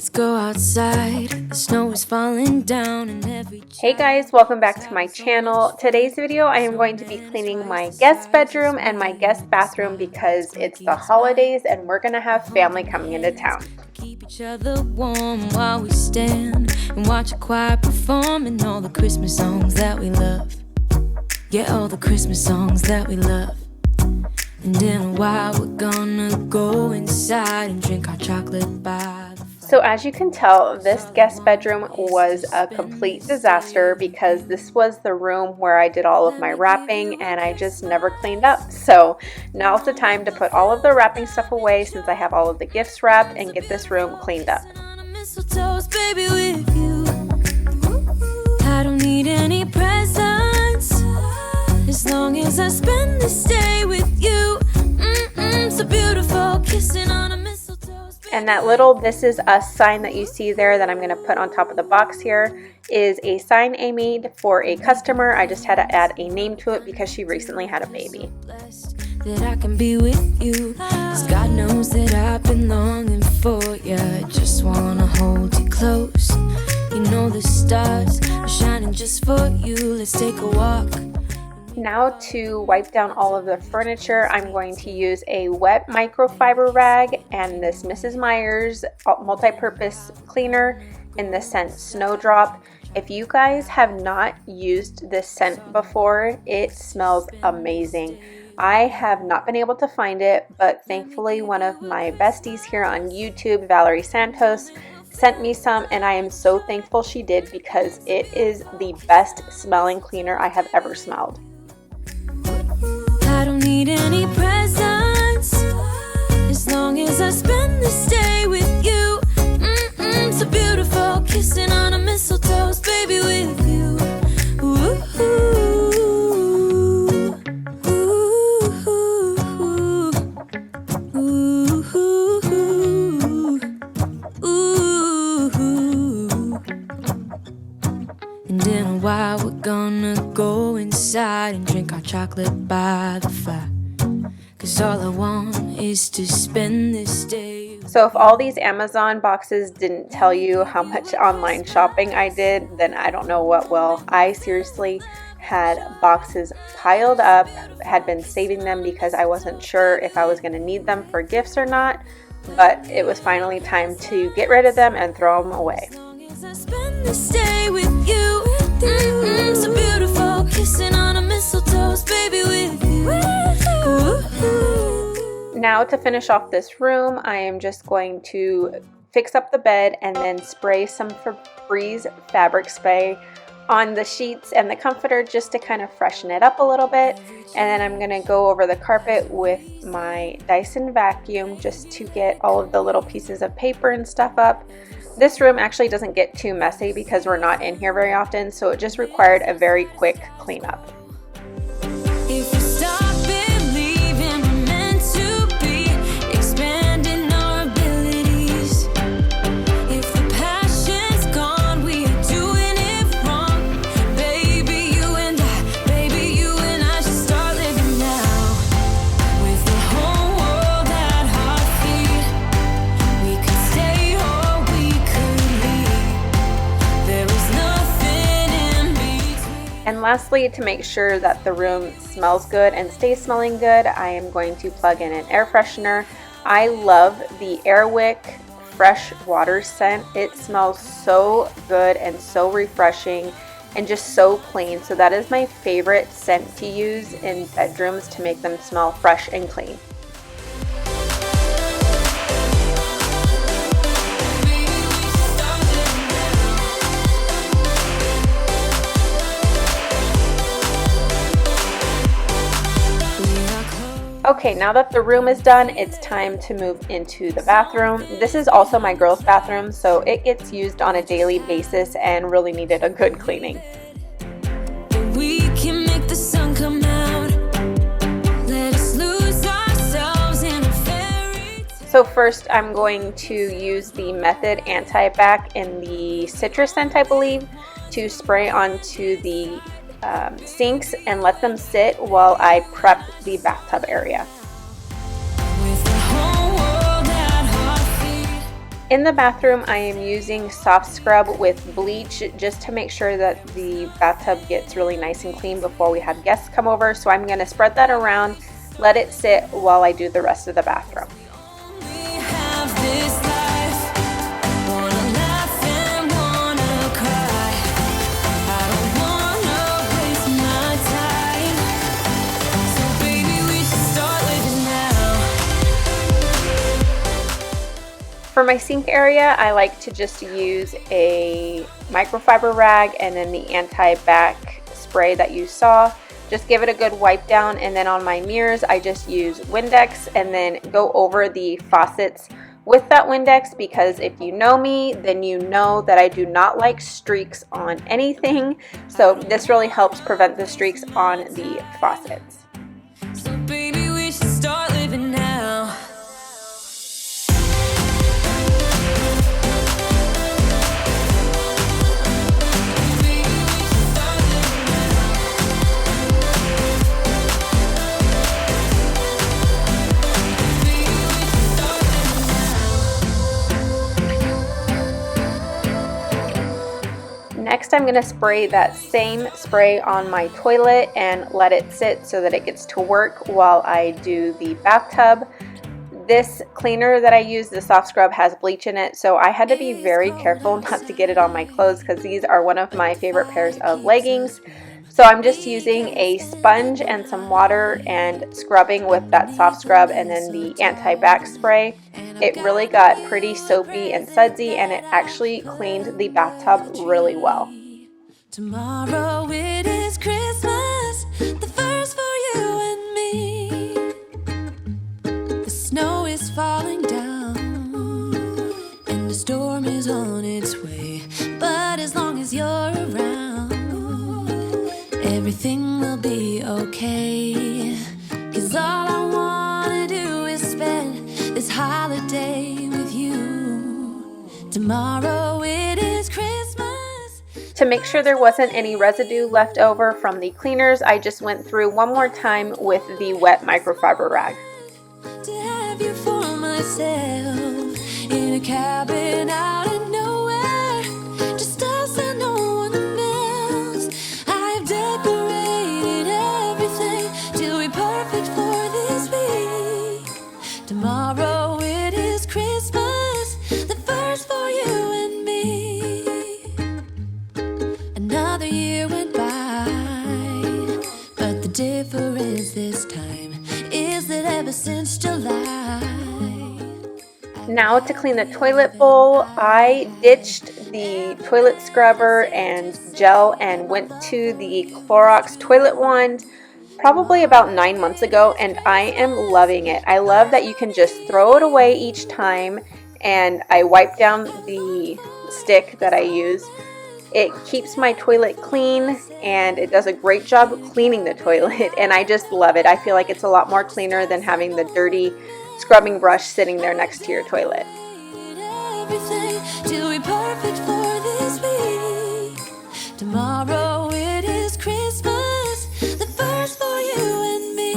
Let's go outside. The snow is falling down and every... Hey guys, welcome back to my channel. Today's video I am going to be cleaning my guest bedroom and my guest bathroom because it's the holidays and we're gonna have family coming into town. Keep each other warm while we stand and watch a choir performing all the Christmas songs that we love. Yeah, all the Christmas songs that we love. And in a while we're gonna go inside and drink our chocolate by the fire. So as you can tell, this guest bedroom was a complete disaster because this was the room where I did all of my wrapping and I just never cleaned up. So now's the time to put all of the wrapping stuff away since I have all of the gifts wrapped and get this room cleaned up. I don't need any presents as long as I spend this day with you. So beautiful, kissing on a mistletoe. And that little "This Is Us" sign that you see there that I'm going to put on top of the box here is a sign I made for a customer. I just had to add a name to it because she recently had a baby. That I can be with you, 'cause God knows that I've been longing for you. I just wanna hold you close. You know the stars are shining just for you. Let's take a walk. Now to wipe down all of the furniture, I'm going to use a wet microfiber rag and this Mrs. Meyer's multi-purpose cleaner in the scent Snowdrop. If you guys have not used this scent before, it smells amazing. I have not been able to find it, but thankfully one of my besties here on YouTube, Valerie Santos, sent me some and I am so thankful she did because it is the best smelling cleaner I have ever smelled. I don't need any presents as long as I spend this day with you. So beautiful, kissing on a mistletoe, baby, with you. Ooh, ooh, ooh, ooh. And in a while we're gonna go inside and drink our chocolate by the fire. 'Cause all I want is to spend this day. So if all these Amazon boxes didn't tell you how much online shopping I did, then I don't know what will. I seriously had boxes piled up, had been saving them because I wasn't sure if I was going to need them for gifts or not, but it was finally time to get rid of them and throw them away. I spend this day with you. So beautiful, kissing on a mistletoe, baby, with you. Now to finish off this room, I am just going to fix up the bed and then spray some Febreze fabric spray on the sheets and the comforter just to kind of freshen it up a little bit. And then I'm going to go over the carpet with my Dyson vacuum just to get all of the little pieces of paper and stuff up. This room actually doesn't get too messy because we're not in here very often, so it just required a very quick cleanup. If you stop believing we're meant to be, expanding our abilities. If the passion's gone, we are doing it wrong. Baby, you and I should start living now. With the whole world at our feet, we could stay or we could leave. There is nothing in between. And lastly, to make sure that the room smells good and stays smelling good, I am going to plug in an air freshener. I love the Airwick fresh water scent. It smells so good and so refreshing and just so clean. So that is my favorite scent to use in bedrooms to make them smell fresh and clean. Okay, now that the room is done, it's time to move into the bathroom. This is also my girls' bathroom, so it gets used on a daily basis and really needed a good cleaning. We can make the sun come out. Let us lose ourselves in a fairy tale. So first, I'm going to use the Method Anti-Bac in the citrus scent, I believe, to spray onto the sinks and let them sit while I prep the bathtub area. In the bathroom, I am using soft scrub with bleach just to make sure that the bathtub gets really nice and clean before we have guests come over. So I'm going to spread that around, let it sit while I do the rest of the bathroom. For my sink area, I like to just use a microfiber rag and then the anti-bac spray that you saw. Just give it a good wipe down, and then on my mirrors, I just use Windex and then go over the faucets with that Windex, because if you know me, then you know that I do not like streaks on anything. So this really helps prevent the streaks on the faucets. So baby, we should start living now. Next, I'm going to spray that same spray on my toilet and let it sit so that it gets to work while I do the bathtub. This cleaner that I use, the soft scrub, has bleach in it, so I had to be very careful not to get it on my clothes because these are one of my favorite pairs of leggings. So I'm just using a sponge and some water and scrubbing with that soft scrub and then the anti-bac spray. It really got pretty soapy and sudsy, and it actually cleaned the bathtub really well. Tomorrow it is Christmas, the first for you and me. The snow is falling down and the storm is on its way. But as long as you're around, everything will be okay. 'Cause all I wanna do is spend this holiday with you. Tomorrow it is Christmas. To make sure there wasn't any residue left over from the cleaners, I just went through one more time with the wet microfiber rag. To have you for myself in a cabin out in nowhere, just us and no one else. I've decorated everything to be perfect for this week. Tomorrow it is Christmas, the first for you and me. Another year went by, but the difference this time is that ever since July. Now to clean the toilet bowl, I ditched the toilet scrubber and gel and went to the Clorox toilet wand probably about 9 months ago, and I am loving it. I love that you can just throw it away each time, and I wipe down the stick that I use. It keeps my toilet clean, and it does a great job cleaning the toilet, and I just love it. I feel like it's a lot more cleaner than having the dirty scrubbing brush sitting there next to your toilet. Everything to be perfect for this week. Tomorrow it is Christmas, the first for you and me.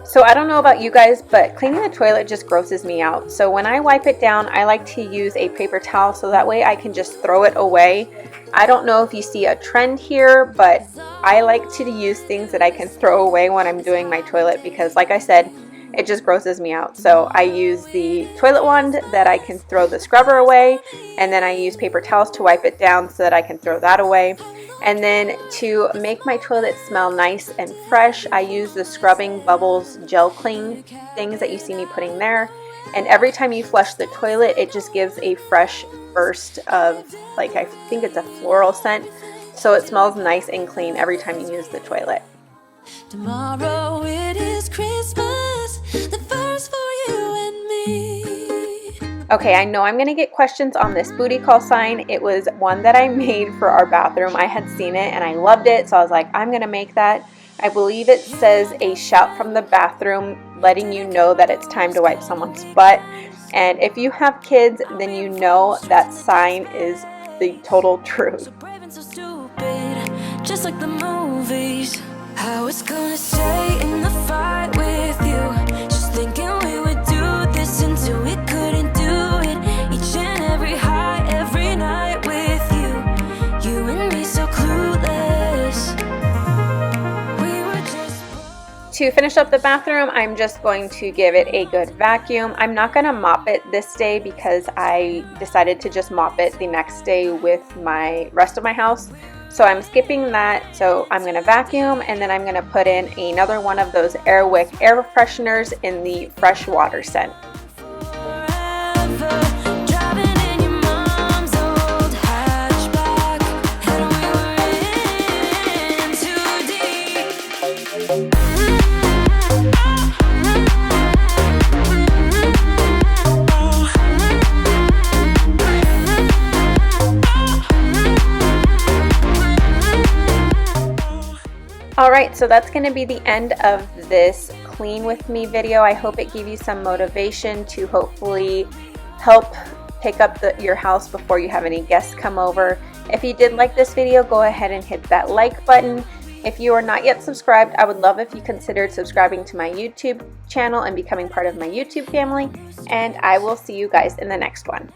So I don't know about you guys, but cleaning the toilet just grosses me out. So when I wipe it down, I like to use a paper towel so that way I can just throw it away. I don't know if you see a trend here, but I like to use things that I can throw away when I'm doing my toilet because, like I said, it just grosses me out. So I use the toilet wand that I can throw the scrubber away, and then I use paper towels to wipe it down so that I can throw that away. And then to make my toilet smell nice and fresh, I use the Scrubbing Bubbles Gel Clean things that you see me putting there. And every time you flush the toilet, it just gives a fresh burst of, like, I think it's a floral scent. So it smells nice and clean every time you use the toilet. Tomorrow it is Christmas, the first for you and me. Okay, I know I'm going to get questions on this booty call sign. It was one that I made for our bathroom. I had seen it and I loved it, so I was like, I'm going to make that. I believe it says a shout from the bathroom letting you know that it's time to wipe someone's butt. And if you have kids, then you know that sign is the total truth. So brave and so stupid, just like the movies. I was gonna stay in the fight with you, just thinking we would do this until we couldn't do it To finish up the bathroom, I'm just going to give it a good vacuum. I'm not going to mop it this day because I decided to just mop it the next day with my rest of my house. So I'm skipping that. So I'm going to vacuum, and then I'm going to put in another one of those airwick air fresheners in the fresh water scent. Alright, so that's going to be the end of this clean with me video. I hope it gave you some motivation to hopefully help pick up your house before you have any guests come over. If you did like this video, go ahead and hit that like button. If you are not yet subscribed, I would love if you considered subscribing to my YouTube channel and becoming part of my YouTube family. And I will see you guys in the next one.